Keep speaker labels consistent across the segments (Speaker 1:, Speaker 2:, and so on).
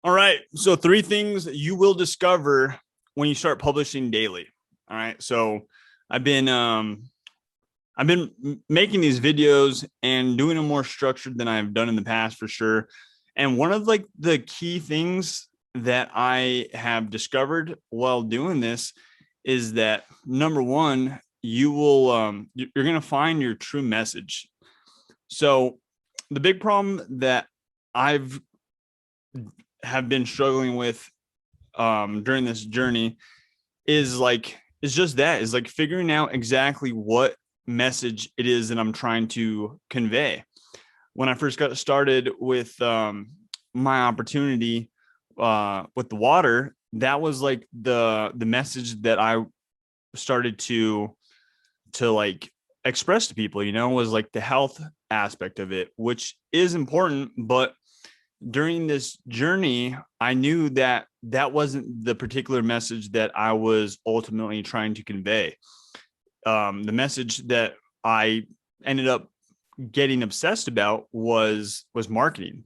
Speaker 1: All right. So three things you will discover when you start publishing daily. All right. So I've been making these videos and doing them more structured than I've done in the past for sure. And one of like the key things that I have discovered while doing this is that number one, you're going to find your true message. So the big problem that I've have been struggling with during this journey is just that is like figuring out exactly what message it is that I'm trying to convey. When I first got started with my opportunity with the water, that was like the message that I started to like express to people, was like the health aspect of it, which is important, but during this journey, I knew that that wasn't the particular message that I was ultimately trying to convey. The message that I ended up getting obsessed about was marketing.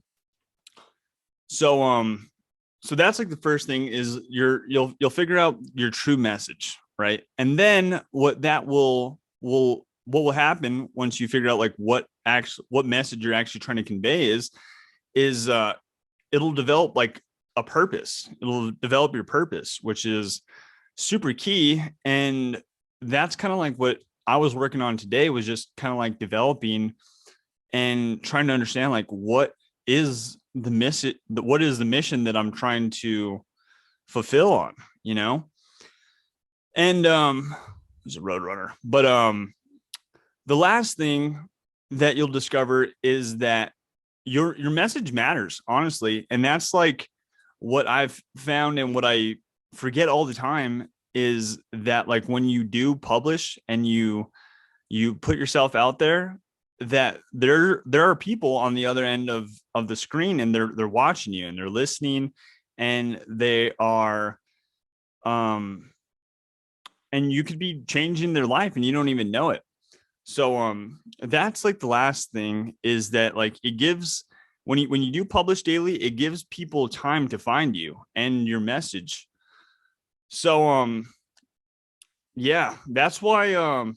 Speaker 1: So so that's like the first thing is you'll figure out your true message, right? And then what will happen once you figure out like what message you're actually trying to convey is it'll develop like a purpose. It'll develop your purpose, which is super key. And that's kind of like what I was working on today, was just kind of like developing and trying to understand like what is the mission that I'm trying to fulfill on, you know? And there's a road runner. But the last thing that you'll discover is that your message matters, honestly. And that's like what I've found, and what I forget all the time is that like when you do publish and you put yourself out there, that there are people on the other end of the screen, and they're watching you and they're listening, and they are and you could be changing their life and you don't even know it. So that's like the last thing, is that like it gives, when you do publish daily, it gives people time to find you and your message. So yeah, that's why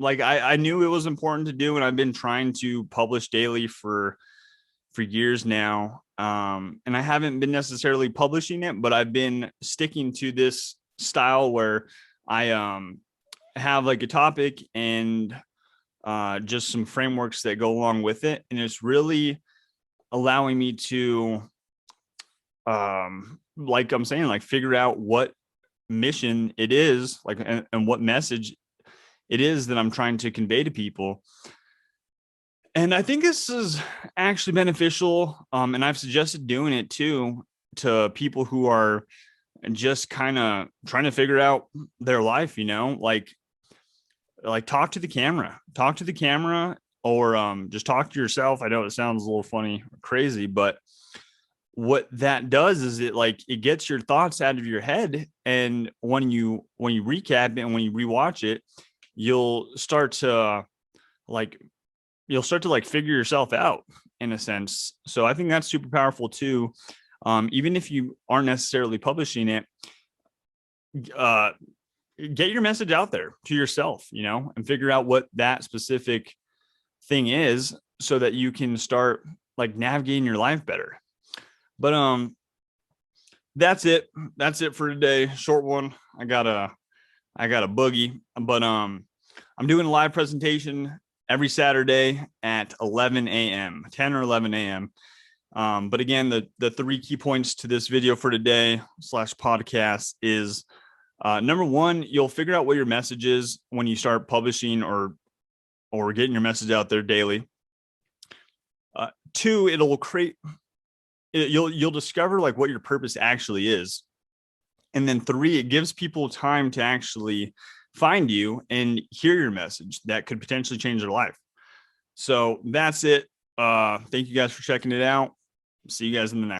Speaker 1: like I knew it was important to do, and I've been trying to publish daily for years now. And I haven't been necessarily publishing it, but I've been sticking to this style where I have like a topic and just some frameworks that go along with it. And it's really allowing me to, like I'm saying, like figure out what mission it is, like, and what message it is that I'm trying to convey to people. And I think this is actually beneficial. And I've suggested doing it too to people who are just kind of trying to figure out their life, like talk to the camera, or just talk to yourself. I know it sounds a little funny or crazy, but what that does is it gets your thoughts out of your head. And when you recap it and when you rewatch it, you'll start to like like figure yourself out in a sense. So I think that's super powerful too. Even if you aren't necessarily publishing it, uh, get your message out there to yourself, and figure out what that specific thing is, so that you can start like navigating your life better. But that's it. That's it for today. Short one. I got a boogie, but I'm doing a live presentation every Saturday at 11 a.m., 10 or 11 a.m. But again, the three key points to this video for today slash podcast is number one, you'll figure out what your message is when you start publishing or getting your message out there daily. Two, you'll discover like what your purpose actually is. And then three, it gives people time to actually find you and hear your message that could potentially change their life. So that's it. Thank you guys for checking it out. See you guys in the next.